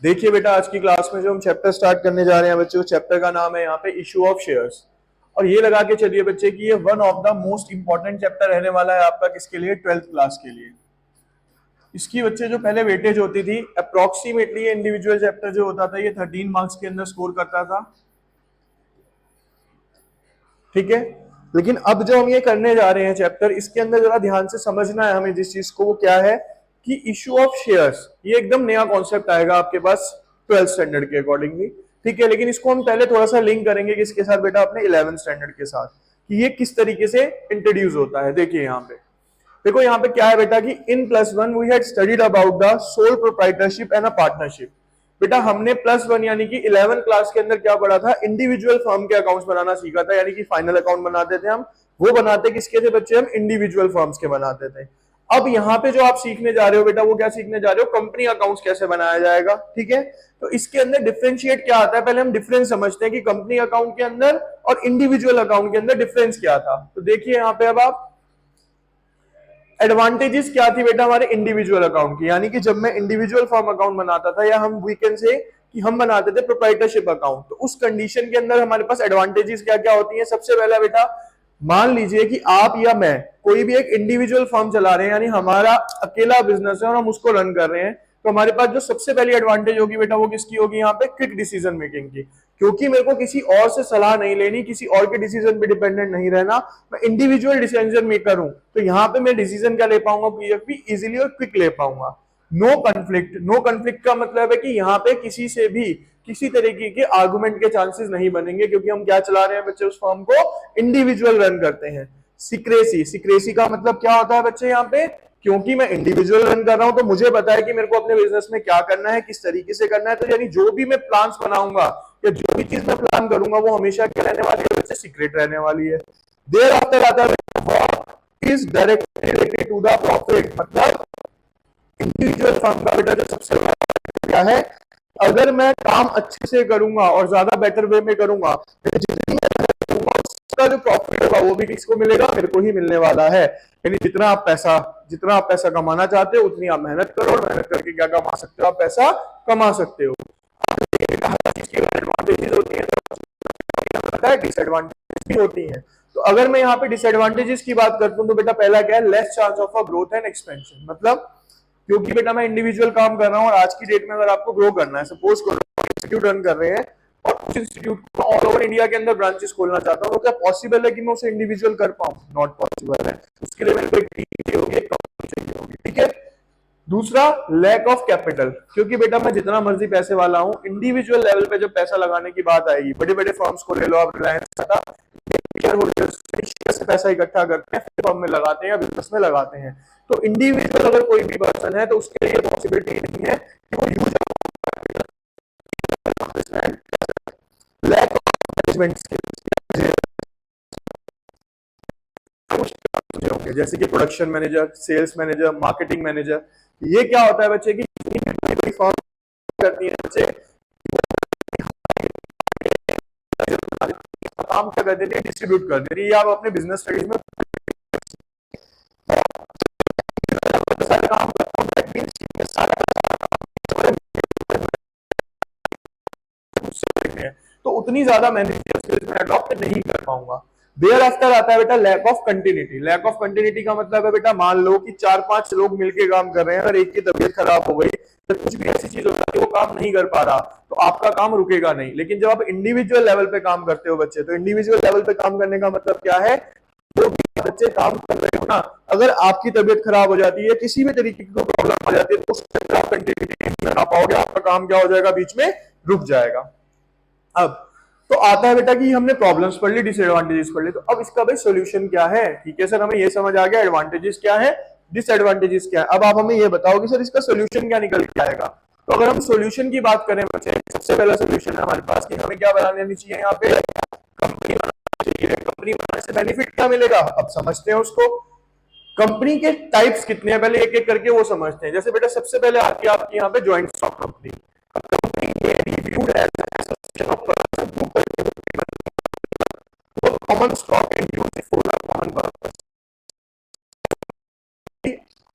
देखिए बेटा, आज की क्लास में जो हम चैप्टर स्टार्ट करने जा रहे हैं बच्चों, चैप्टर का नाम है यहाँ पे इशू ऑफ शेयर्स। और ये लगा के चलिए बच्चे कि ये one of the most important chapter रहने वाला है आपका, किसके लिए? 12th क्लास के लिए। इसकी बच्चे जो पहले वेटेज होती थी अप्रोक्सीमेटली, इंडिविजुअल चैप्टर जो होता था ये 13 मार्क्स के अंदर स्कोर करता था, ठीक है। लेकिन अब जो हम ये करने जा रहे हैं चैप्टर, इसके अंदर जरा ध्यान से समझना है हमें जिस चीज को, वो क्या है कि इशू ऑफ शेयर्स, ये एकदम नया कॉन्सेप्ट आएगा आपके पास 12th स्टैंडर्ड के अकॉर्डिंगली, ठीक है। लेकिन इसको हम पहले थोड़ा सा लिंक करेंगे किसके साथ बेटा? अपने 11th स्टैंडर्ड के साथ, कि ये किस तरीके से इंट्रोड्यूस होता है। देखिए यहाँ पे, देखो यहाँ पे क्या है बेटा कि in +1 we had studied about the sole proprietorship and a partnership. बेटा हमने +1 यानी कि 11th क्लास के अंदर क्या पढ़ा था? इंडिविजुअल फर्म के अकाउंट्स बनाना सीखा था, यानी कि फाइनल अकाउंट बनाते थे हम। वो बनाते किसके थे बच्चे? हम इंडिविजुअल फर्म्स के बनाते थे। अब यहाँ पे जो आप सीखने जा रहे हो बेटा, वो क्या सीखने जा रहे हो? कंपनी अकाउंट्स कैसे बनाया जाएगा, ठीक है। तो इसके अंदर डिफरेंशिएट क्या आता है, पहले हम डिफरेंस समझते हैं कि कंपनी अकाउंट के अंदर और इंडिविजुअल अकाउंट के अंदर डिफरेंस क्या था। तो देखिए यहाँ पे अब आप, एडवांटेजेस क्या थी बेटा हमारे इंडिविजुअल अकाउंट की, यानी कि जब मैं इंडिविजुअल फर्म अकाउंट बनाता था, या हम वीकेंड से कि हम बनाते थे प्रोप्राइटरशिप अकाउंट, तो उस कंडीशन के अंदर हमारे पास एडवांटेजेस क्या क्या होती हैं? सबसे पहला बेटा, मान लीजिए कि आप या मैं कोई भी एक इंडिविजुअल फर्म चला रहे हैं, यानी हमारा अकेला बिजनेस है और हम उसको रन कर रहे हैं, तो हमारे पास जो सबसे पहली एडवांटेज होगी बेटा, वो किसकी होगी? यहाँ पे क्विक डिसीजन मेकिंग की। क्योंकि मेरे को किसी और से सलाह नहीं लेनी, किसी और के डिसीजन पे डिपेंडेंट नहीं रहना, मैं इंडिविजुअल डिसीजन मेकर हूं, तो यहाँ पे मैं डिसीजन क्या ले पाऊंगा? पीएफपी इजीली और क्विक ले पाऊंगा। नो कन्फ्लिक्ट, नो कन्फ्लिक्ट का मतलब है कि यहाँ पे किसी से भी किसी तरीके के आर्गुमेंट के चांसेस नहीं बनेंगे, क्योंकि हम क्या चला रहे हैं बच्चे? उस फर्म को इंडिविजुअल रन करते हैं। सिक्रेसी, सिक्रेसी का मतलब क्या होता है बच्चे यहाँ पे? क्योंकि मैं इंडिविजुअल रन कर रहा हूं, तो मुझे पता है कि मेरे को अपने बिजनेस में क्या करना है, किस तरीके से करना है। तो यानी जो भी मैं प्लान्स बनाऊंगा या जो भी चीज मैं प्लान करूंगा, वो हमेशा क्या रहने वाली है बच्चे? सीक्रेट रहने वाली है। देयर आफ्टर आता है is directly related to the profit, मतलब इंडिविजुअल फर्म का बेटा जो सबसे बड़ा क्या है, अगर मैं काम अच्छे से करूंगा और ज्यादा बेटर वे में करूंगा, तो जितनी मेहनत करूंगा उसका जो प्रॉफिट होगा वो भी किसको मिलेगा? मेरे को ही मिलने वाला है। यानी जितना आप पैसा कमाना चाहते हो, उतनी आप मेहनत करो, और मेहनत करके क्या कमा सकते हो? आप पैसा कमा सकते हो। एडवांटेजेस होती है, डिसएडवांटेजेस भी होती हैं। तो अगर मैं यहाँ पे डिसएडवांटेजेस की बात करता हूँ, तो बेटा पहला क्या है? Less chance of a growth and expansion. मतलब क्योंकि बेटा मैं इंडिविजुअल काम कर रहा हूँ, और आज की डेट में अगर आपको ग्रो करना है, सपोज करो इंस्टीट्यूट रन कर रहे हैं और उस इंस्टीट्यूट को ऑल ओवर इंडिया के अंदर ब्रांचेस खोलना चाहता हूँ, तो क्या पॉसिबल है कि मैं उसे इंडिविजुअल कर पाऊँ? नॉट पॉसिबल है। उसके लिए मेरे को एक टीम चाहिए होगी, एक कंपनी चाहिए होगी, ठीक है। दूसरा, लैक ऑफ कैपिटल, क्योंकि बेटा मैं जितना मर्जी पैसे वाला हूं, इंडिविजुअल लेवल पे जब पैसा लगाने की बात आएगी, बड़े बड़े फर्म्स को ले लो आप, रिलायंस का शेयर होल्डर्स से पैसा इकट्ठा करते हैं, फिर फर्म में लगाते हैं या बिजनेस में लगाते हैं। तो इंडिविजुअल अगर कोई भी पर्सन है, तो उसके लिए पॉसिबिलिटी नहीं है कि वो use, lack of management skills, जैसे कि production manager, sales manager, marketing manager. ये क्या होता है बच्चे की, बड़ी बड़ी फर्म करती है बच्चे, काम क्या कर देती है? डिस्ट्रीब्यूट कर देती है। ये आप अपने बिजनेस स्टडीज में सारा काम करता हूं, सारा तो उतनी ज्यादा मैनेजरियल स्किल्स में अडॉप्ट नहीं कर पाऊंगा। देयर आफ्टर आता है बेटा lack of continuity. Lack of continuity का मतलब है बेटा, मान लो कि 4-5 लोग मिलके काम कर रहे हैं, अगर एक की तबीयत खराब हो गई, तो कुछ भी ऐसी चीज हो जाती है वो काम नहीं कर पा रहा, तो आपका काम रुकेगा नहीं। लेकिन जब आप इंडिविजुअल लेवल पे काम करते हो बच्चे, तो इंडिविजुअल लेवल पे काम करने का मतलब क्या है? जो भी बच्चे काम कर रहे हो ना, अगर आपकी तबीयत खराब हो जाती है, किसी भी तरीके की प्रॉब्लम आ जाती है, तो उसके अंदर आप कंटिन्यूटी नहीं बना पाओगे, आपका काम क्या हो जाएगा? बीच में रुक जाएगा। अब तो आता है बेटा कि हमने प्रॉब्लम्स पढ़ ली, डिसएडवांटेजेस पढ़ ली, तो अब इसका भाई सॉल्यूशन क्या है? ठीक है सर, हमें ये समझ आ गया एडवांटेजेस क्या है, डिसएडवांटेजेस क्या है। अब आप हमें ये बताओ कि सर इसका सॉल्यूशन क्या निकल के आएगा। तो अगर हम सॉल्यूशन की बात करें बच्चे, सबसे पहला सॉल्यूशन है हमारे पास कि हमें क्या बना लेनी चाहिए? यहाँ पे कंपनी बनानी चाहिए। कंपनी बनाने से बेनिफिट क्या मिलेगा? अब समझते हैं उसको। कंपनी के टाइप्स कितने हैं, पहले एक एक करके वो समझते हैं। जैसे बेटा सबसे पहले आती है आपकी यहाँ पे joint stock company. Company reviewed as association of person who common stock and use for a common purpose.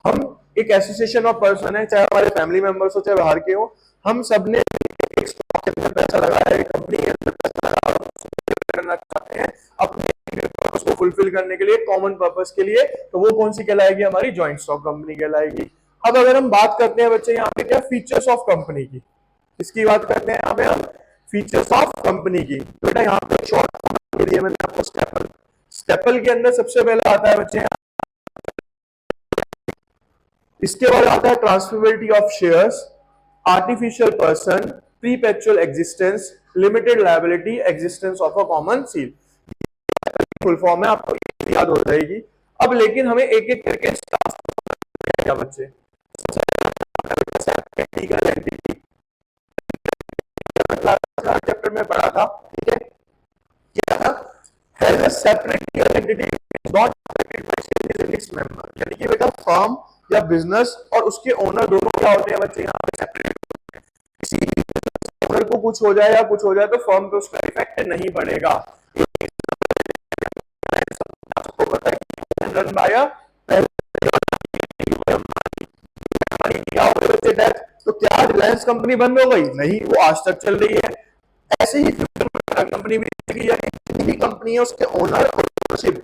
हम एक एक एसोसिएशन ऑफ पर्सन है, चाहे हमारे फैमिली मेंबर्स हो चाहे बाहर के हो, हम सब ने एक स्टॉक के अंदर पैसा लगाया है, कंपनी के अंदर पैसा लगा करना चाहते हैं अपने पर्पस को फुलफिल करने के लिए, कॉमन पर्पस के लिए, तो वो कौन सी कहलाएगी? हमारी जॉइंट स्टॉक कंपनी कहलाएगी। अब अगर हम बात करते हैं बच्चे यहाँ पे क्या फीचर्स ऑफ कंपनी की, इसकी बात करते हैं यहाँ पे हम फीचर्स ऑफ कंपनी की। तो बेटा यहाँ पे शॉर्ट फॉर्म के लिए मैंने आपको स्टेपल, स्टेपल के अंदर सबसे पहले आता है बच्चे, इसके बाद आता है transferability of shares, artificial person, perpetual existence, limited liability, existence of a common seal. Full form है, आपको याद हो जाएगी। अब लेकिन हमें एक एक करके क्या बच्चे चैप्टर में पढ़ा था, ठीक है, क्या था? Has a separate legal entity not affected by changes in its member, यानी कि बेटा फर्म या बिजनेस और उसके ओनर दोनों क्या होते हैं बच्चे यहाँ पे सेपरेट होते हैं। किसी ओनर को कुछ हो जाए या कुछ हो जाए तो फर्म पे उसका इफेक्ट नहीं पड़ेगा। आपको पता है रन बाय तो क्या रिलायंस कंपनी बंद हो गई? नहीं, वो आज तक चल रही है। ऐसे ही कंपनी भी कंपनी है, उसके ओनर और ओनरशिप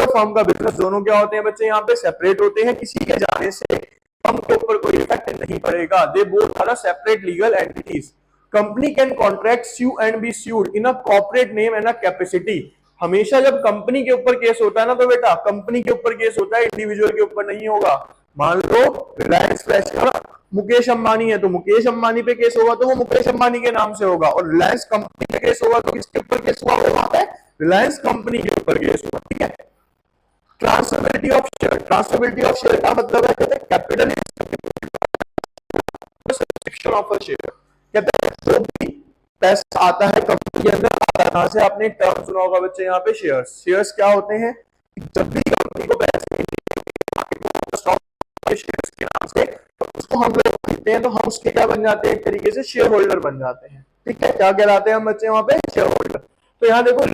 फर्म का बिजनेस दोनों क्या होते हैं बच्चे यहाँ पे? सेपरेट होते हैं। किसी के जाने से फर्म के ऊपर कोई इफेक्ट नहीं पड़ेगा। They both are separate legal entities. Company can contract sue and be sued in a corporate name and a capacity. हमेशा जब कंपनी के ऊपर केस होता है ना, तो बेटा कंपनी के ऊपर केस होता है, इंडिविजुअल के ऊपर नहीं होगा। मान लो रिलायंस फ्रेश का मुकेश अंबानी है, तो मुकेश अंबानी पे केस होगा तो वो मुकेश अंबानी के नाम से होगा, और रिलायंस कंपनी पे केस होगा तो किसके ऊपर केस हुआ? वहां पे रिलायंस कंपनी के ऊपर केस हुआ, ठीक है। Transferability of share, transferability of share का मतलब है कहते हैं capital subscription of a share. कहते हैं जो भी पैसा आता है कंपनी के अंदर, आता कहां से? आपने एक टर्म सुना होगा बच्चे यहाँ पे, शेयर्स। शेयर्स क्या होते हैं? जब भी कंपनी को पैसे शेयर्स के नाम से, तो उसको हम लोग खरीदते हैं, तो हम उसके क्या बन जाते हैं? एक तरीके से शेयर होल्डर बन जाते हैं, ठीक है। क्या कहलाते हैं हम बच्चे वहां पे? Share holder. तो यहाँ देखो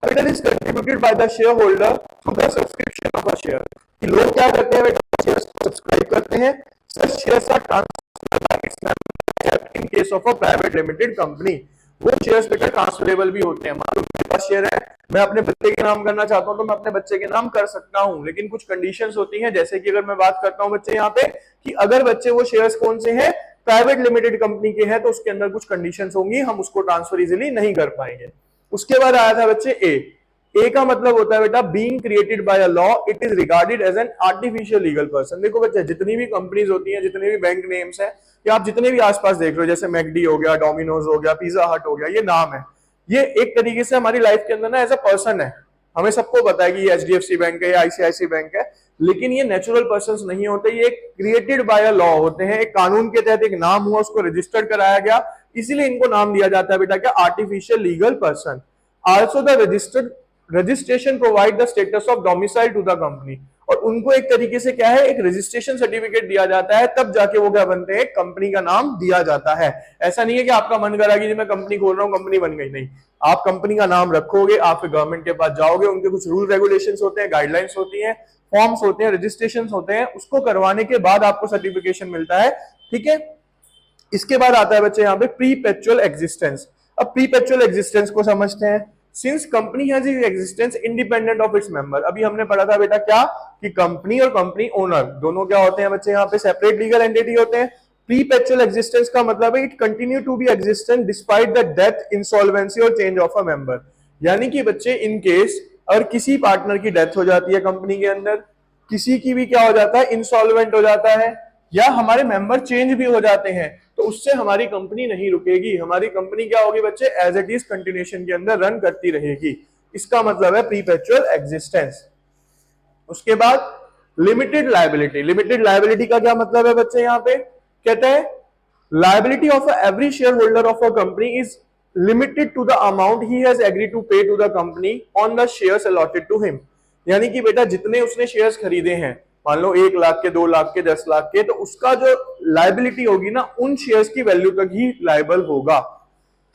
capital is contributed by the shareholder to the subscription of a share। कि लोग क्या करते हैं बेटा? शेयर्स को सब्सक्राइब करते हैं। such shares are transferred by its members in case of a private limited company। वो शेयर्स बेटा ट्रांसफरेबल भी होते हैं। मान लो मेरे पास शेयर है, मैं अपने बच्चे के नाम करना चाहता हूं, तो मैं अपने बच्चे के नाम कर सकता हूं, लेकिन कुछ कंडीशंस होती हैं। जैसे कि अगर मैं बात करता हूं बच्चे यहाँ पे कि अगर बच्चे वो शेयर्स कौन से हैं? प्राइवेट लिमिटेड कंपनी के हैं, तो उसके अंदर कुछ कंडीशंस होंगी, हम उसको ट्रांसफर इजिली नहीं कर पाएंगे। उसके बाद आया था बच्चे ए का मतलब होता है बेटा being created by a law, it is regarded as an artificial legal person. देखो बच्चे जितनी भी कंपनीज होती हैं, जितने भी बैंक नेम्स हैं, या आप जितने भी आसपास देख रहे हो, जैसे मैकडी हो गया, डोमिनोज हो गया, पिज्जा हट हो गया, ये नाम है, ये एक तरीके से हमारी लाइफ के अंदर ना एज अ पर्सन है। हमें सबको पता है कि ये एचडीएफसी बैंक है या आईसीआईसी बैंक है, लेकिन ये नेचुरल पर्संस नहीं होते, ये क्रिएटेड बाय अ लॉ होते हैं। एक कानून के तहत एक नाम हुआ, उसको रजिस्टर्ड कराया गया, इसीलिए इनको नाम दिया जाता है बेटा क्या? Artificial legal person. Also the registered registration provide the status of domicile to the company. और उनको एक तरीके से क्या है? एक रजिस्ट्रेशन सर्टिफिकेट दिया जाता है, तब जाके वो क्या बनते हैं? कंपनी का नाम दिया जाता है। ऐसा नहीं है कि आपका मन करा कि मैं कंपनी खोल रहा हूं, कंपनी बन गई। नहीं, आप कंपनी का नाम रखोगे, आप गवर्नमेंट के पास जाओगे, उनके कुछ रूल रेगुलेशंस होते हैं, गाइडलाइंस होती हैं, फॉर्म्स होते हैं, रजिस्ट्रेशन होते हैं, उसको करवाने के बाद आपको सर्टिफिकेशन मिलता है, ठीक है। इसके बाद आता है बच्चे यहाँ पे प्रीपेचुअल एग्जिस्टेंस। अब प्रीपेचुअल एग्जिस्टेंस को समझते हैं। Since company has its existence independent of its member, अभी हमने पढ़ा था बेटा क्या कि कंपनी और कंपनी ओनर दोनों क्या होते हैं बच्चे? यहाँ पे सेपरेट लीगल एंटिटी होते हैं। प्रीपेचुअल एग्जिस्टेंस का मतलब है it continue to be existent despite the death, insolvency और चेंज ऑफ अ मेंबर। यानी कि बच्चे इन केस अगर किसी पार्टनर की डेथ हो जाती है कंपनी के अंदर, किसी की भी क्या हो जाता है? इंसॉल्वेंट हो जाता है, या हमारे मेंबर चेंज भी हो जाते हैं, तो उससे हमारी कंपनी नहीं रुकेगी। हमारी कंपनी क्या होगी बच्चे? एज इट इज कंटिन्यूएशन के अंदर रन करती रहेगी। इसका मतलब है प्रीपेचुअल एग्जिस्टेंस। उसके बाद लिमिटेड लायबिलिटी। लिमिटेड लायबिलिटी का क्या मतलब है बच्चे? यहाँ पे कहते हैं liability of every share holder of a company is limited to the amount he has agreed to pay to the company on the shares allotted to him. यानी कि बेटा जितने उसने शेयर्स खरीदे हैं, मान लो 1 लाख के, 2 लाख के, 10 लाख के, तो उसका जो लायबिलिटी होगी ना, उन शेयर्स की वैल्यू तक ही लायबल होगा।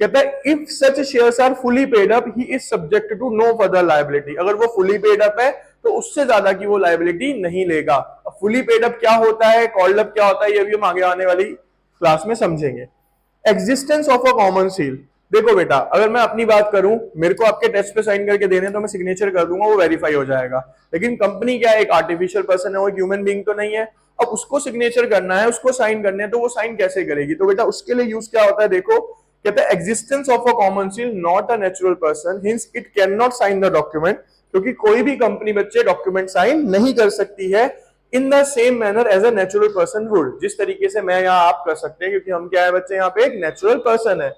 कहता है if such shares are fully paid up he is subject to no further liability. अगर वो फुली पेड अप है तो उससे ज्यादा की वो लायबिलिटी नहीं लेगा। फुली पेड अप क्या होता है, कॉल्ड अप क्या होता है, ये भी हम आगे आने वाली क्लास में समझेंगे। Existence of a common seal, देखो बेटा अगर मैं अपनी बात करूं, मेरे को आपके टेस्ट पे साइन करके देने तो मैं सिग्नेचर कर दूंगा, वो वेरीफाई हो जाएगा। लेकिन कंपनी क्या है, एक आर्टिफिशियल पर्सन है, वो एक ह्यूमन बीइंग तो नहीं है। अब उसको सिग्नेचर करना है, उसको साइन करने हैं, तो वो साइन कैसे करेगी? तो बेटा उसके लिए यूज क्या होता है, देखो कहते हैं existence of a common seal not a natural person, hence it can not sign the document, क्योंकि कोई भी कंपनी बच्चे डॉक्यूमेंट साइन नहीं कर सकती है in the same manner as a natural person would, जिस तरीके से मैं यहाँ आप कर सकते हैं, क्योंकि हम क्या है बच्चे, यहाँ पे एक नेचुरल पर्सन है।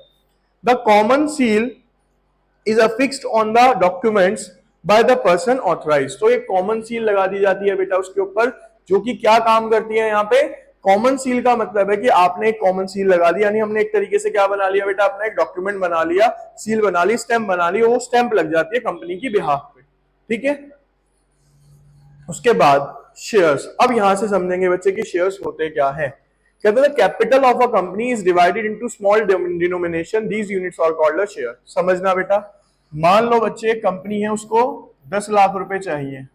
The common seal is affixed on the documents by the person authorized, तो एक कॉमन सील लगा दी जाती है बेटा उसके ऊपर, जो कि क्या काम करती है यहाँ पे। कॉमन सील का मतलब है कि आपने एक कॉमन सील लगा दी, यानी हमने एक तरीके से क्या बना लिया बेटा, अपना एक डॉक्यूमेंट बना लिया, सील बना ली, स्टैंप बना ली, वो स्टैंप लग जाती है कंपनी की बिहाफ पे, ठीक है। उसके बाद शेयर्स, अब यहां से समझेंगे बच्चे कि शेयर्स होते क्या है। कहते हैं capital of a company is divided into small denomination, these units are called a share. समझना बेटा, मान लो बच्चे कंपनी है, उसको 10 लाख रुपए चाहिए,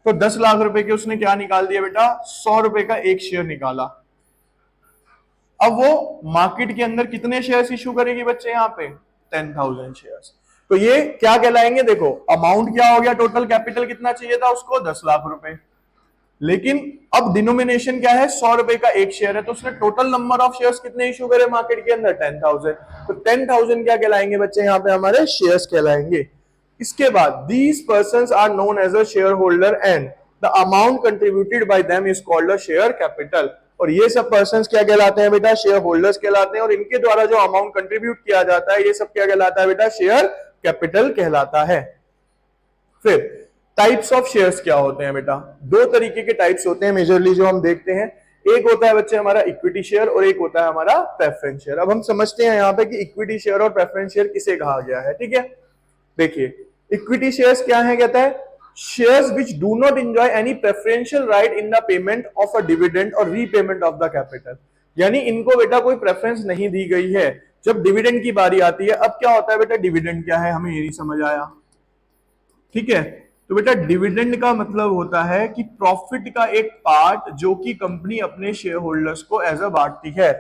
तो 10 लाख रुपए के उसने क्या निकाल दिया बेटा, 100 रुपए का एक शेयर निकाला। अब वो मार्केट के अंदर कितने शेयर्स इशू करेगी बच्चे, यहाँ पे 10,000 शेयर्स। तो ये क्या कहलाएंगे, देखो अमाउंट क्या हो गया, टोटल कैपिटल कितना चाहिए था उसको, 10 लाख रुपए, लेकिन अब डिनोमिनेशन क्या है, 100 रुपए का एक शेयर है, तो उसने टोटल नंबर ऑफ शेयर्स कितने इशू करे मार्केट के अंदर, 10,000। तो 10,000 क्या कहलाएंगे बच्चे, यहाँ पे हमारे शेयर्स कहलाएंगे। इसके बाद these persons are known as a share holder and the amount contributed by them is called a share capital. और ये सब पर्संस क्या कहलाते हैं बेटा, शेयर होल्डर्स कहलाते हैं, और इनके द्वारा जो अमाउंट कंट्रीब्यूट किया जाता है, ये सब क्या कहलाता है बेटा, शेयर कैपिटल कहलाता है। फिर टाइप्स ऑफ शेयर्स क्या होते हैं बेटा, दो तरीके के टाइप्स होते हैं मेजरली जो हम देखते हैं। एक होता है बच्चे हमारा इक्विटी शेयर और एक होता है हमारा प्रेफरेंस शेयर। अब हम समझते हैं यहाँ पे कि इक्विटी शेयर और प्रेफरेंस शेयर किसे कहा गया है, ठीक है। देखिए इक्विटी शेयर्स क्या है, कहता है shares which do not enjoy any preferential right in the payment of a dividend और रीपेमेंट ऑफ द कैपिटल, यानी इनको बेटा कोई प्रेफरेंस नहीं दी गई है जब डिविडेंड की बारी आती है। अब क्या होता है बेटा, डिविडेंड क्या है हमें ये नहीं समझ आया, ठीक है। तो बेटा डिविडेंड का मतलब होता है कि प्रॉफिट का एक पार्ट जो कि कंपनी अपने शेयर होल्डर्स को एज अ बांटती है।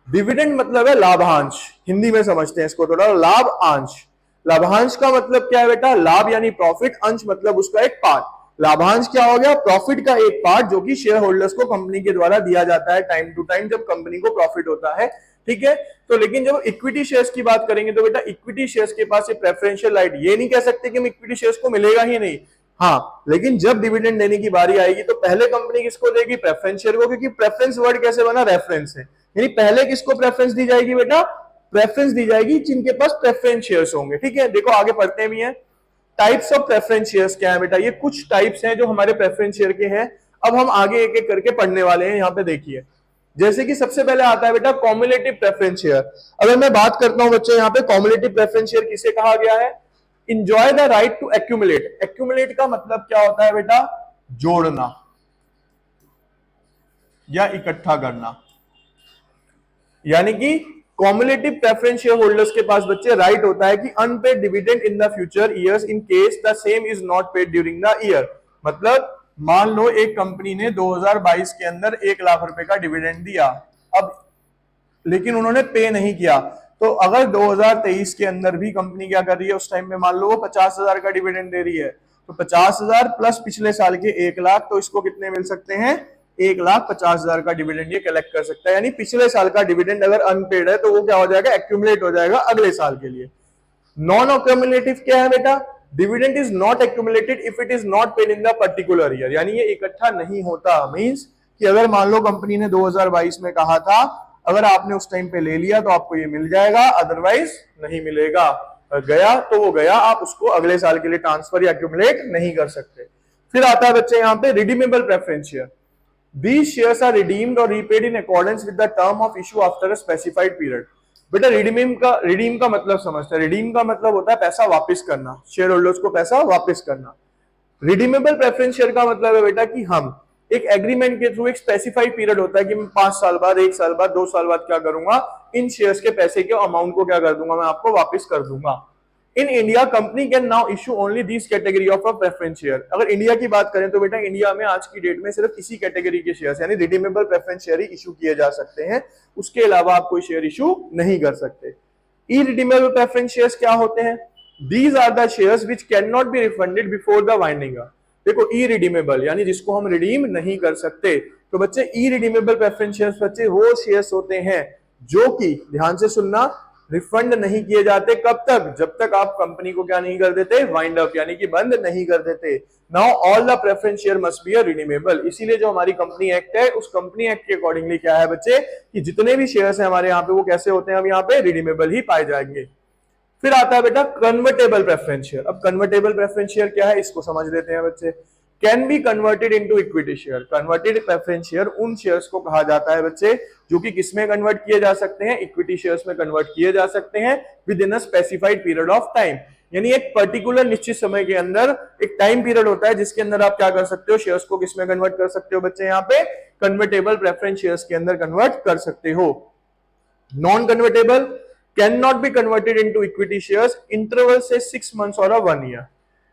डिविडेंड मतलब है लाभांश, हिंदी में समझते हैं इसको थोड़ा, लाभ अंश। लाभांश का मतलब क्या है बेटा, लाभ यानी प्रॉफिट, अंश मतलब उसका एक पार्ट। लाभांश क्या हो गया, प्रॉफिट का एक पार्ट जो कि शेयर होल्डर्स को कंपनी के द्वारा दिया जाता है टाइम टू टाइम जब कंपनी को प्रॉफिट होता है, ठीक है। तो लेकिन जब इक्विटी शेयर्स की बात करेंगे तो बेटा इक्विटी शेयर्स के पास ये प्रेफरेंशियल राइट, ये नहीं कह सकते कि हम इक्विटी शेयर्स को मिलेगा ही नहीं, हाँ, लेकिन जब डिविडेंड देने की बारी आएगी तो पहले कंपनी किसको देगी, प्रेफरेंस शेयर को, क्योंकि प्रेफरेंस वर्ड कैसे बना, रेफरेंस है, यानी पहले किसको प्रेफरेंस दी जाएगी बेटा, प्रेफरेंस दी जाएगी जिनके पास प्रेफरेंस शेयर्स होंगे, ठीक है। देखो आगे पढ़ते भी हैं, टाइप्स ऑफ प्रेफरेंस शेयर्स क्या है बेटा, ये कुछ टाइप्स हैं जो हमारे प्रेफरेंस शेयर के हैं। अब हम आगे एक एक करके पढ़ने वाले हैं, यहाँ पे देखिए। जैसे कि सबसे पहले आता है बेटा कॉम्युलेटिव प्रेफरेंस शेयर। अगर मैं बात करता हूं बच्चे यहाँ पे कॉम्युलेटिव प्रेफरेंस शेयर किसे कहा गया है, enjoy the right to accumulate. Accumulate का मतलब क्या होता है बेटा, जोड़ना या इकट्ठा करना, यानी कि कॉम्युलेटिव प्रेफरेंस शेयर होल्डर्स के पास बच्चे राइट होता है कि unpaid dividend in the future years in case the same is not paid during the year. मतलब मान लो एक कंपनी ने 2022 के अंदर 1 लाख रुपए का डिविडेंड दिया, अब लेकिन उन्होंने पे नहीं किया, तो अगर 2023 के अंदर भी कंपनी क्या कर रही है, उस टाइम में मान लो वो 50,000 का डिविडेंड दे रही है, तो 50,000 प्लस पिछले साल के 1 लाख, तो इसको कितने मिल सकते हैं, 1,50,000 का डिविडेंड ये कलेक्ट कर सकता है। यानी पिछले साल का डिविडेंड अगर अनपेड है तो वो क्या हो जाएगा, एक्यूमुलेट हो जाएगा अगले साल के लिए। नॉन एक्यूमुलेटिव क्या है बेटा, dividend is not accumulated if it is not paid in the particular year, यानी ये इकट्ठा नहीं होता। मींस कि अगर मान लो कंपनी ने 2022 में कहा था अगर आपने उस टाइम पे ले लिया तो आपको ये मिल जाएगा, अदरवाइज नहीं मिलेगा, गया तो वो गया, आप उसको अगले साल के लिए ट्रांसफर या एक्यूमुलेट नहीं कर सकते। फिर आता है बच्चे यहाँ पे redeemable preference share. These shares are redeemed or repaid in accordance with the term of issue after a specified period। बेटा रिडीम का मतलब समझते हैं, रिडीम का मतलब होता है पैसा वापस करना, शेयर होल्डर्स को पैसा वापस करना। रिडीमेबल प्रेफरेंस शेयर का मतलब है बेटा कि हम एक एग्रीमेंट के थ्रू एक स्पेसिफाइड पीरियड होता है कि मैं 5 साल बाद, 1 साल बाद, 2 साल बाद क्या करूंगा, इन शेयर्स के पैसे के अमाउंट को क्या कर दूंगा, मैं आपको वापस कर दूंगा। In India company can now issue only this category of a preference share. अगर इंडिया की बात करें तो बेटा इंडिया में आज की डेट में सिर्फ इसी कैटेगरी के शेयर्स यानी रिडीमेबल प्रेफरेंस शेयर ही इशू किए जा सकते हैं, उसके अलावा आप कोई शेयर इशू नहीं कर सकते। ई रिडीमेबल प्रेफरेंस शेयर्स क्या होते हैं? These are the shares which can not be refunded before the winding up. देखो ई रिडीमेबल यानी जिसको हम रिडीम नहीं कर सकते, तो बच्चे ई रिडीमेबल प्रेफरेंस शेयर्स बच्चे वो शेयर्स होते हैं जो कि, ध्यान से सुनना, रिफंड नहीं किए जाते। कब तक? जब तक आप कंपनी को क्या नहीं कर देते, वाइंड अप यानी कि बंद नहीं कर देते। Now all the preference share must be redeemable. इसीलिए जो हमारी कंपनी एक्ट है, उस कंपनी एक्ट के अकॉर्डिंगली क्या है बच्चे कि जितने भी शेयर्स हैं हमारे यहाँ पे वो कैसे होते हैं, हम यहाँ पे रिडीमेबल ही पाए जाएंगे। फिर आता है बेटा कन्वर्टेबल प्रेफरेंस शेयर। अब कन्वर्टेबल प्रेफरेंस शेयर क्या है इसको समझ लेते हैं बच्चे। Can be converted into equity share. Converted preference share उन शेयर्स को कहा जाता है बच्चे जो कि किसमें कन्वर्ट किए जा सकते हैं, इक्विटी शेयर्स में कन्वर्ट किए जा सकते हैं with in a specified period of time. यानी एक पर्टिकुलर निश्चित समय के अंदर एक टाइम पीरियड होता है जिसके अंदर आप क्या कर सकते हो, शेयर्स को किसमें कन्वर्ट कर सकते हो बच्चे, यहाँ पे कन्वर्टेबल प्रेफरेंस शेयर्स के अंदर कन्वर्ट कर सकते हो। Non convertible can not be converted into equity shares interval से 6 मंथ्स और 1 ईयर।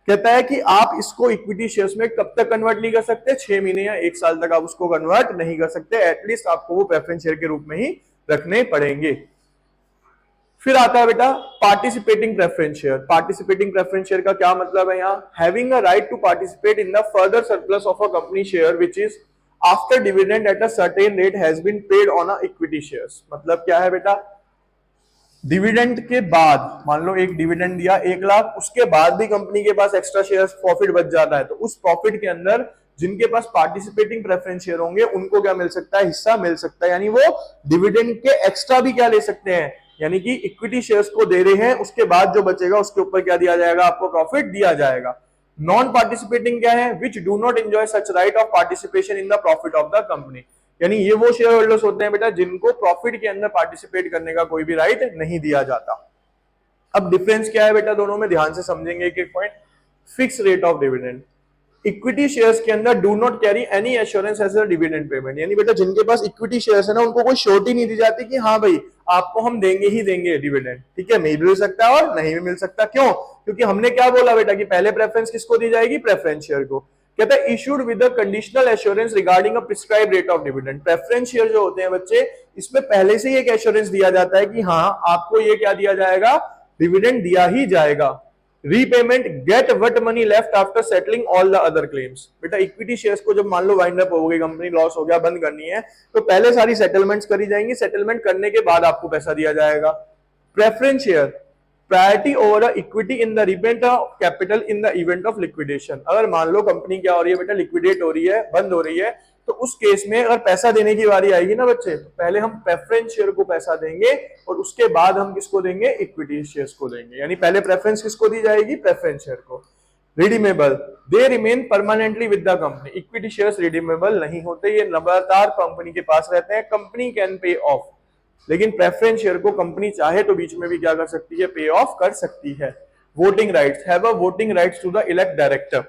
कहता है कि आप इसको इक्विटी शेयर्स में कब तक कन्वर्ट नहीं कर सकते, 6 महीने या 1 साल तक आप उसको कन्वर्ट नहीं कर सकते। एटलीस्ट आपको वो प्रेफरेंस शेयर के रूप में ही रखने पड़ेंगे। फिर आता है बेटा participating preference share. Participating preference share का क्या मतलब है यहाँ? Having a right to participate in the further surplus of a company share which is after dividend at a certain rate has been paid on a equity shares. मतलब क्या है बेटा, dividend के बाद, मान लो एक डिविडेंड दिया 1 लाख, उसके बाद भी कंपनी के पास एक्स्ट्रा शेयर्स प्रॉफिट बच जाता है, तो उस प्रॉफिट के अंदर जिनके पास पार्टिसिपेटिंग प्रेफरेंस शेयर होंगे उनको क्या मिल सकता है, हिस्सा मिल सकता है। यानी वो डिविडेंड के एक्स्ट्रा भी क्या ले सकते हैं, यानी कि इक्विटी शेयर्स को दे रहे हैं, उसके बाद जो बचेगा उसके ऊपर क्या दिया जाएगा, आपको प्रॉफिट दिया जाएगा। नॉन पार्टिसिपेटिंग क्या है? Which do not enjoy such right of participation in the profit of the company. यानी ये वो शेयर होल्डर्स होते हैं बेटा जिनको प्रॉफिट के अंदर पार्टिसिपेट करने का कोई भी राइट नहीं दिया जाता। अब डिफरेंस क्या है बेटा दोनों में, ध्यान से समझेंगे एक एक point. Fix rate of dividend, equity shares के अंदर do not carry any assurance as a dividend payment. यानी बेटा जिनके पास इक्विटी शेयर्स है ना, उनको कोई श्योरिटी नहीं दी जाती कि हाँ भाई आपको हम देंगे ही देंगे डिविडेंड, ठीक है, मिल भी सकता है और नहीं भी मिल सकता। क्यों? क्योंकि हमने क्या बोला बेटा कि पहले प्रेफरेंस किसको दी जाएगी, प्रेफरेंस शेयर को। कहता है issued with the conditional assurance regarding a prescribe rate of dividend. Preference share जो होते हैं बच्चे, इसमें पहले से ही एक एश्योरेंस दिया जाता है कि हाँ आपको ये क्या दिया जाएगा, डिविडेंड दिया ही जाएगा। Repayment get what money left after settling all the other claims. बेटा इक्विटी शेयर्स को जब मान लो वाइंड अप हो गई, कंपनी लॉस हो गया, बंद करनी है, तो पहले सारी सेटलमेंट्स करी जाएंगी, सेटलमेंट करने के बाद आपको पैसा दिया जाएगा। Preference share priority over equity in the repayment of capital in the event of liquidation. अगर मान लो कंपनी क्या हो रही है बेटा, लिक्विडेट हो रही है, बंद हो रही है, तो उस केस में अगर पैसा देने की बारी आएगी ना बच्चे, तो पहले हम प्रेफरेंस शेयर को पैसा देंगे और उसके बाद हम किसको देंगे, इक्विटी शेयर्स को देंगे। यानी पहले प्रेफरेंस किसको दी जाएगी, प्रेफरेंस शेयर को। Redeemable they remain permanently with the company. Equity shares redeemable नहीं होते, ये लगातार कंपनी के पास रहते हैं। कंपनी कैन पे ऑफ, लेकिन प्रेफरेंस शेयर को कंपनी चाहे तो बीच में भी क्या कर सकती है, पे ऑफ कर सकती है। Voting rights, have a voting rights to the elect director.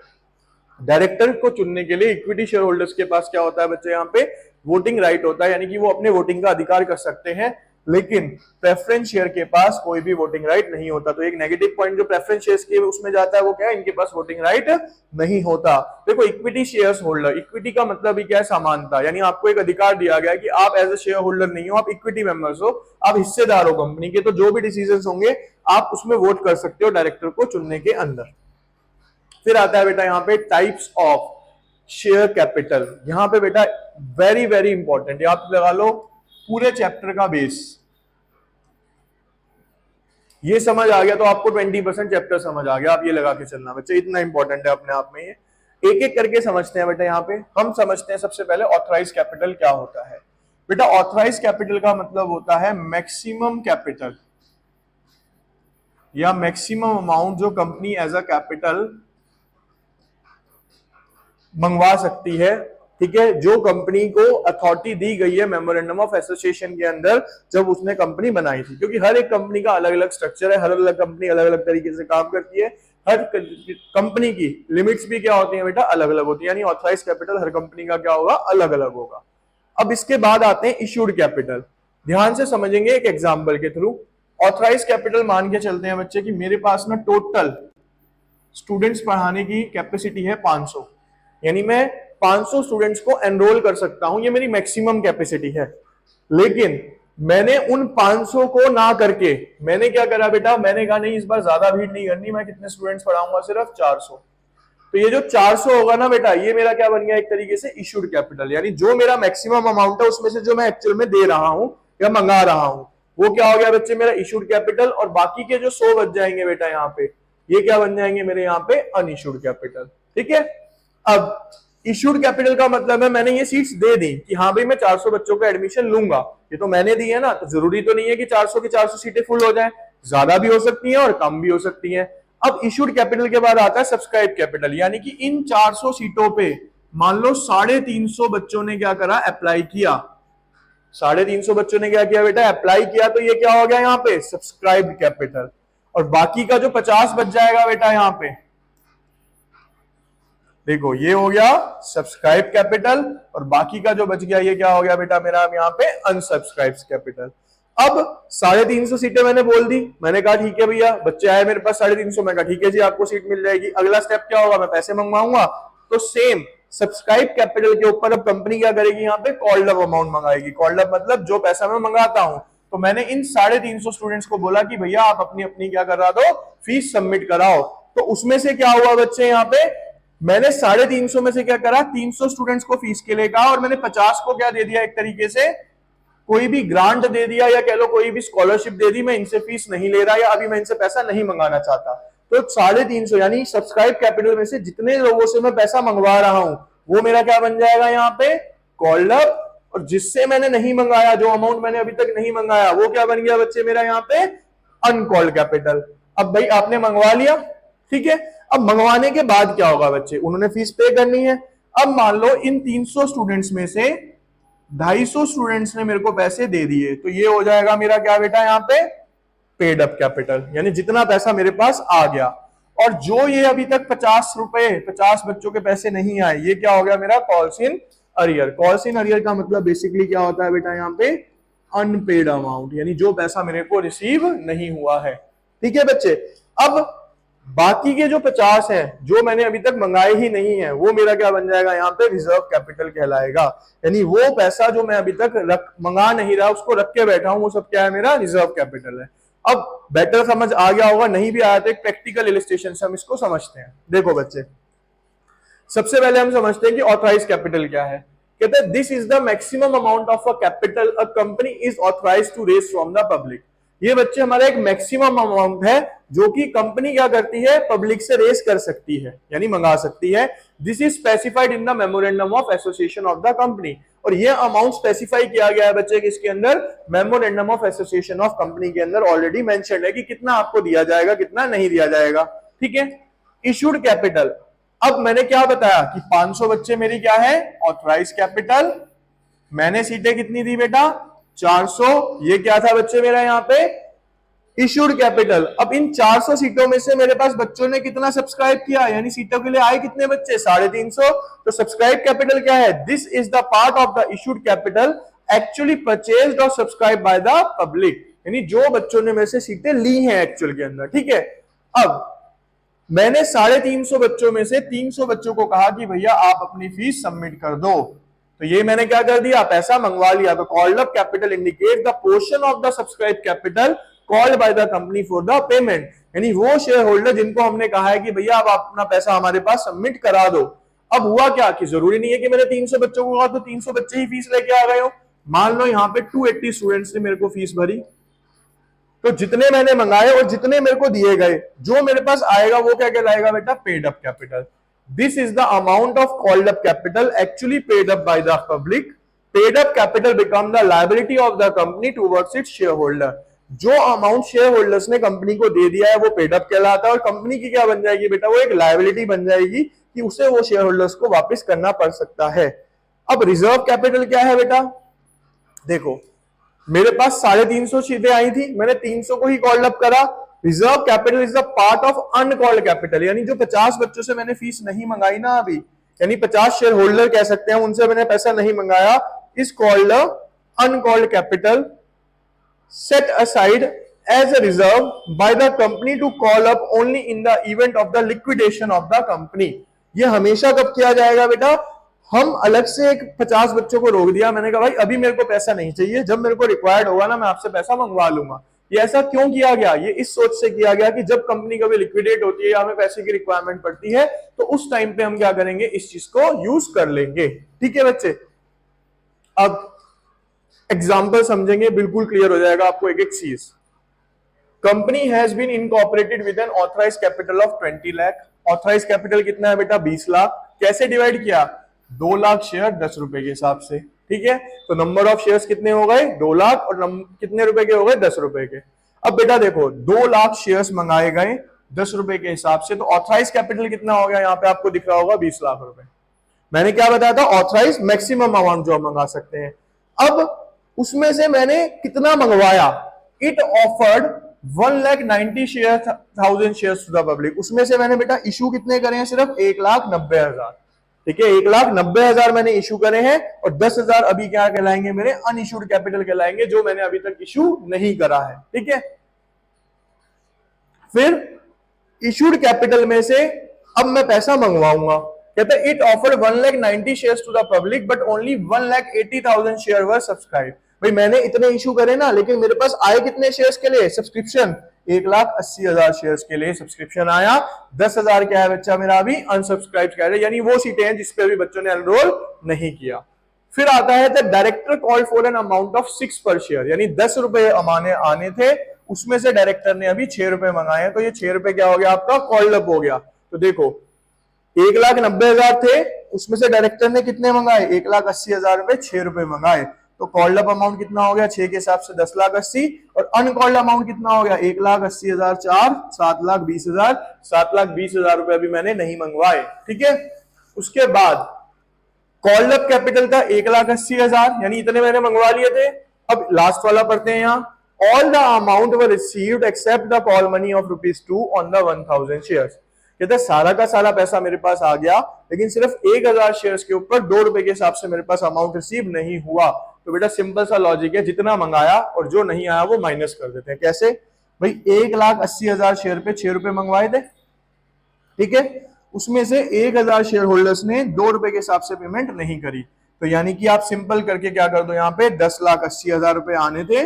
Director को चुनने के लिए इक्विटी शेयर होल्डर्स के पास क्या होता है बच्चे, यहाँ पे वोटिंग राइट होता है, यानी कि वो अपने वोटिंग का अधिकार कर सकते हैं। लेकिन प्रेफरेंस शेयर के पास कोई भी वोटिंग राइट नहीं होता। तो एक नेगेटिव पॉइंट जो प्रेफरेंस शेयर्स के उसमें जाता है वो क्या है, इनके पास वोटिंग राइट नहीं होता। देखो इक्विटी शेयर्स होल्डर, इक्विटी का मतलब ही क्या है, समानता। यानी आपको एक अधिकार दिया गया है कि आप एज ए शेयर होल्डर नहीं हो, आप इक्विटी मेंबर्स हो, आप हिस्सेदार हो कंपनी के, तो जो भी डिसीजंस होंगे आप उसमें वोट कर सकते हो डायरेक्टर को चुनने के अंदर। फिर आता है बेटा यहाँ पे टाइप्स ऑफ शेयर कैपिटल। यहाँ पे बेटा वेरी वेरी इंपॉर्टेंट, यहाँ पे लगा लो पूरे चैप्टर का बेस। ये समझ आ गया तो आपको 20% चैप्टर समझ आ गया, आप ये लगा के चलना बच्चे, इतना इंपॉर्टेंट है अपने आप में ये। एक एक करके समझते हैं बेटा। यहाँ पे हम समझते हैं सबसे पहले ऑथराइज कैपिटल क्या होता है। बेटा ऑथराइज कैपिटल का मतलब होता है मैक्सिमम कैपिटल या मैक्सिमम अमाउंट जो कंपनी एज अ कैपिटल मंगवा सकती है, ठीक है, जो कंपनी को अथॉरिटी दी गई है मेमोरेंडम ऑफ एसोसिएशन के अंदर जब उसने कंपनी बनाई थी। क्योंकि हर एक कंपनी का अलग अलग स्ट्रक्चर है, हर अलग कंपनी अलग अलग तरीके से काम करती है, हर कंपनी की लिमिट्स भी क्या होती है बेटा, अलग अलग होती है। यानी ऑथराइज कैपिटल हर कंपनी का क्या होगा, अलग अलग होगा। अब इसके बाद आते हैं इश्यूड कैपिटल। ध्यान से समझेंगे एक एग्जाम्पल के थ्रू। ऑथराइज कैपिटल मान के चलते हैं बच्चे कि मेरे पास ना टोटल स्टूडेंट्स पढ़ाने की कैपेसिटी है 500, यानी मैं 500 स्टूडेंट्स को एनरोल कर सकता हूं, ये मेरी मैक्सिमम कैपेसिटी है। लेकिन मैंने उन 500 को ना करके मैंने क्या करा बेटा, मैंने कहा नहीं इस बार ज्यादा भीड़ नहीं करनी, मैं कितने स्टूडेंट्स पढ़ाऊंगा, सिर्फ 400। तो ये जो 400 होगा ना बेटा, ये मेरा क्या बन गया, एक तरीके से इशूड कैपिटल, यानी जो मेरा मैक्सिमम अमाउंट है उसमें से जो मैं एक्चुअल में दे रहा हूं या मंगा रहा हूं, वो क्या हो गया बच्चे, मेरा इशूड कैपिटल। और बाकी के जो 100 बच जाएंगे बेटा यहाँ पे, ये क्या बन जाएंगे मेरे यहाँ पे, अनइशूड कैपिटल। ठीक है, अब इशूड कैपिटल का मतलब है मैंने ये सीट्स दे दी कि हाँ भाई मैं 400 बच्चों का एडमिशन लूंगा, ये तो मैंने दी है ना, तो जरूरी तो नहीं है कि 400 की 400 सीटें फुल हो जाए, ज्यादा भी हो सकती हैं और कम भी हो सकती हैं। अब इशूड कैपिटल के बाद आता है सब्सक्राइब कैपिटल, यानी कि इन 400 सीटों पे मान लो 350 बच्चों ने क्या करा, अप्लाई किया। 350 बच्चों ने क्या किया बेटा, अप्लाई किया, तो ये क्या हो गया यहाँ पे, सब्सक्राइब कैपिटल। और बाकी का जो 50 बच जाएगा बेटा यहाँ पे, देखो ये हो गया सब्सक्राइब कैपिटल, और बाकी का जो बच गया ये क्या हो गया बेटा मेरा यहाँ पे, अनसब्सक्राइब कैपिटल। अब 350 सीटें मैंने बोल दी, मैंने कहा ठीक है भैया, बच्चे आए मेरे पास 350, मैं कहा ठीक है जी आपको सीट मिल जाएगी। अगला स्टेप क्या होगा, मैं पैसे मंगवाऊंगा, तो सेम सब्सक्राइब कैपिटल के ऊपर अब कंपनी क्या करेगी, यहाँ पे कॉल्ड अप अमाउंट मंगाएगी। कॉल्ड अप मतलब जो पैसा मैं मंगाता हूं, तो मैंने इन 350 स्टूडेंट्स को बोला कि भैया आप अपनी अपनी क्या करा दो, फीस सबमिट कराओ। तो उसमें से क्या हुआ बच्चे, यहाँ पे मैंने 350 में से क्या करा, 300 स्टूडेंट्स को फीस के लिए कहा, और मैंने 50 को क्या दे दिया, एक तरीके से कोई भी ग्रांट दे दिया, या कह लो कोई भी स्कॉलरशिप दे दी, मैं इनसे फीस नहीं ले रहा या अभी मैं इनसे पैसा नहीं मंगाना चाहता। तो 350 यानी सब्सक्राइब कैपिटल में से जितने लोगों से मैं पैसा मंगवा रहा हूं, वो मेरा क्या बन जाएगा यहाँ पे, कॉल्ड अप। और जिससे मैंने नहीं मंगाया, जो अमाउंट मैंने अभी तक नहीं मंगाया, वो क्या बन गया बच्चे मेरा यहाँ पे, अनकॉल्ड कैपिटल। अब भाई आपने मंगवा लिया, ठीक है, अब मंगवाने के बाद क्या होगा बच्चे, उन्होंने फीस पे करनी है। अब मान लो इन 300 स्टूडेंट्स में से 250 स्टूडेंट्स ने मेरे को पैसे दे दिए, तो ये हो जाएगा मेरा क्या बेटा यहाँ पे, पेड अप कैपिटल, यानी जितना पैसा मेरे पास आ गया। और जो ये अभी तक 50 रुपए 50 बच्चों के पैसे नहीं आए, ये क्या हो गया मेरा, calls in arrear. Calls in arrear का मतलब बेसिकली क्या होता है बेटा, यहाँ पे अनपेड अमाउंट, यानी जो पैसा मेरे को रिसीव नहीं हुआ है। ठीक है बच्चे, अब बाकी के जो 50 हैं जो मैंने अभी तक मंगाए ही नहीं है, वो मेरा क्या बन जाएगा यहाँ पे, रिजर्व कैपिटल कहलाएगा। यानी वो पैसा जो मैं अभी तक मंगा नहीं रहा, उसको रख के बैठा हूं, वो सब क्या है, मेरा रिजर्व कैपिटल है। अब बेटर समझ आ गया होगा, नहीं भी आया तो एक प्रैक्टिकल इलस्ट्रेशन से हम इसको समझते हैं। देखो बच्चे, सबसे पहले हम समझते हैं कि ऑथराइज कैपिटल क्या है। कहते हैं this is the maximum amount of a capital a company is authorised to raise from the public. ये बच्चे हमारा एक मैक्सिमम अमाउंट है जो कि कंपनी क्या करती है, पब्लिक से रेस कर सकती है, यानी मंगा सकती है। This is specified in the memorandum of association of the company. और ये अमाउंट स्पेसिफाई किया गया है बच्चे किसके अंदर, memorandum of association of company के अंदर ऑलरेडी मेंशन्ड है कि कितना आपको दिया जाएगा, कितना नहीं दिया जाएगा। ठीक है, इशूड कैपिटल, अब मैंने क्या बताया कि 500 बच्चे मेरी क्या है, ऑथराइज कैपिटल। मैंने सीटें कितनी दी बेटा, 400। ये क्या था बच्चे मेरा यहाँ पे, इशूड कैपिटल। अब इन 400 सीटों में से मेरे पास बच्चों ने कितना सब्सक्राइब किया, यानी सीटों के लिए आए कितने बच्चे, 350। तो सब्सक्राइब कैपिटल क्या है, this is the part of the issued capital actually purchased और सब्सक्राइब बाय द पब्लिक, यानी जो बच्चों ने मेरे से सीटें ली हैं एक्चुअल के अंदर। ठीक है, अब मैंने 350 बच्चों में से 300 बच्चों को कहा कि भैया आप अपनी फीस सबमिट कर दो, तो ये मैंने क्या कर दिया, पैसा मंगवा लिया। तो called up capital indicate the portion of the subscribe capital called by the company for the payment, यानी वो शेयर होल्डर जिनको हमने कहा है कि भैया आप अपना पैसा हमारे पास सबमिट करा दो। अब हुआ क्या कि जरूरी नहीं है कि मैंने 300 बच्चों को कहा तो 300 बच्चे ही फीस लेके आ गए हो। मान लो यहाँ पे 280 स्टूडेंट्स ने मेरे को फीस भरी, तो जितने मैंने मंगाए और जितने मेरे को दिए गए, जो मेरे पास आएगा वो क्या कहलाएगा बेटा, paid up capital. This is the amount of called up capital actually paid up by the public. Paid up capital become the liability of the company towards its share holder. जो अमाउंट शेयर होल्डर्स ने company को दे दिया है वो paid up कहलाता है, और company की क्या बन जाएगी बेटा, वो एक लायबिलिटी बन जाएगी कि उसे वो शेयर होल्डर्स को वापस करना पड़ सकता है। अब रिजर्व कैपिटल क्या है बेटा, देखो मेरे पास 350 सीटें आई थी, मैंने 300 को ही कॉल्ड अप करा। Reserve capital is the part of uncalled capital, यानी जो 50 बच्चों से मैंने फीस नहीं मंगाई ना अभी, यानी 50 शेयर होल्डर कह सकते हैं, उनसे मैंने पैसा नहीं मंगाया, is called uncalled capital set aside as a reserve by the company to call up only in the event of the liquidation of the company। ये हमेशा कब किया जाएगा बेटा, हम अलग से एक 50 बच्चों को रोक दिया, मैंने कहा भाई अभी मेरे को पैसा नहीं चाहिए, जब मेरे को रिक्वायर्ड होगा ना मैं आपसे पैसा मंगवा लूंगा। ये ऐसा क्यों किया गया, ये इस सोच से किया गया कि जब कंपनी कभी लिक्विडेट होती है या हमें पैसे की रिक्वायरमेंट पड़ती है तो उस टाइम पे हम क्या करेंगे, इस चीज को यूज कर लेंगे। ठीक है बच्चे, अब एग्जाम्पल समझेंगे, बिल्कुल क्लियर हो जाएगा आपको एक एक चीज। Company has been incorporated with an authorised capital of 20 lakh. Authorised capital कितना है बेटा, 20 लाख। कैसे डिवाइड किया, 2 लाख शेयर 10 रुपए के हिसाब से। ठीक है, तो नंबर ऑफ शेयर्स कितने हो गए, 2 लाख, और कितने रुपए के हो गए, 10 रुपए के। अब बेटा देखो 2 लाख शेयर्स मंगाए गए 10 रुपए के हिसाब से, तो ऑथराइज कैपिटल कितना हो गया, यहाँ पे आपको दिख रहा होगा 20 लाख रुपए। मैंने क्या बताया था, ऑथराइज मैक्सिमम अमाउंट जो हम मंगा सकते हैं। अब उसमें से मैंने कितना मंगवाया, it offered 1,90,000 shares to the public. उसमें से मैंने बेटा इशू कितने करे हैं, सिर्फ 1,90,000। ठीक है, 1,90,000 मैंने इशू करे हैं, और 10,000 अभी क्या कहलाएंगे, मेरे अनइशूड कैपिटल कहलाएंगे, जो मैंने अभी तक इशू नहीं करा है। ठीक है, फिर इशूड कैपिटल में से अब मैं पैसा मंगवाऊंगा। कहते हैं it offered 1,90,000 shares to the public but only 1,80,000 share were subscribe. भाई मैंने इतने इशू करे ना, लेकिन मेरे पास आए कितने शेयर्स के लिए, सब्सक्रिप्शन, 1,80,000 शेयर्स के लिए सब्सक्रिप्शन आया। 10,000 क्या है बच्चा मेरा अभी अनसब्सक्राइब कह रहे, यानी वो सीटें हैं जिसपे अभी बच्चों ने एनरोल नहीं किया। फिर आता है the director called for an amount of 6 पर शेयर, यानी 10 रुपए आने थे, उसमें से डायरेक्टर ने अभी 6 रुपए मंगाए, तो ये 6 रुपए क्या हो गया आपका, कॉल्ड अप हो गया। तो देखो 1,90,000 थे, उसमें से डायरेक्टर ने कितने मंगाए, 1,80,000 रुपए, 6 रुपए मंगाए, तो कॉल्ड अप अमाउंट कितना हो गया, 6 के हिसाब से 10,80,000, और अनकॉल्ड अमाउंट कितना हो गया, 1,80,000 4, 7,20,000, 7,20,000 रुपए अभी मैंने नहीं मंगवाए। ठीक है, उसके बाद कॉल्ड अप कैपिटल था 1,80,000, यानी इतने मैंने मंगवा लिए थे। अब लास्ट वाला पढ़ते हैं यहाँ, all the amount were received accept the call money of ₹2 on the 1,000 shares. कहते सारा का सारा पैसा मेरे पास आ गया, लेकिन सिर्फ 1,000 शेयर्स के ऊपर 2 रुपए के हिसाब से मेरे पास अमाउंट रिसीव नहीं हुआ। तो बेटा सिंपल सा लॉजिक है, जितना मंगाया और जो नहीं आया वो माइनस कर देते हैं। कैसे भाई, 1,80,000 शेयर पे 6 रुपए मंगवाए थे, ठीक है, उसमें से 1,000 शेयर होल्डर्स ने 2 रुपए के हिसाब से पेमेंट नहीं करी, तो यानी कि आप सिंपल करके क्या कर दो, यहाँ पे 10,80,000 रुपए आने थे,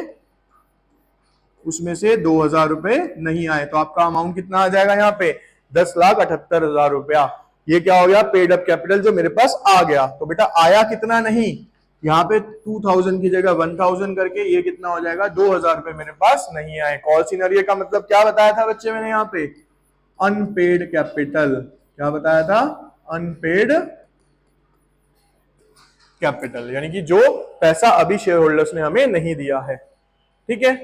उसमें से 2,000 रुपए नहीं आए, तो आपका अमाउंट कितना आ जाएगा यहाँ पे, 10,78,000 रुपया। ये क्या हो गया, पेड अप कैपिटल जो मेरे पास आ गया। तो बेटा आया कितना नहीं, यहाँ पे 2,000 की जगह 1,000 करके ये कितना हो जाएगा, 2,000 रुपए मेरे पास नहीं आए। कॉल सिनेरियो का मतलब क्या बताया था बच्चे मैंने यहाँ पे, अनपेड कैपिटल। क्या बताया था, अनपेड कैपिटल, यानी कि जो पैसा अभी शेयर होल्डर्स ने हमें नहीं दिया है। ठीक है,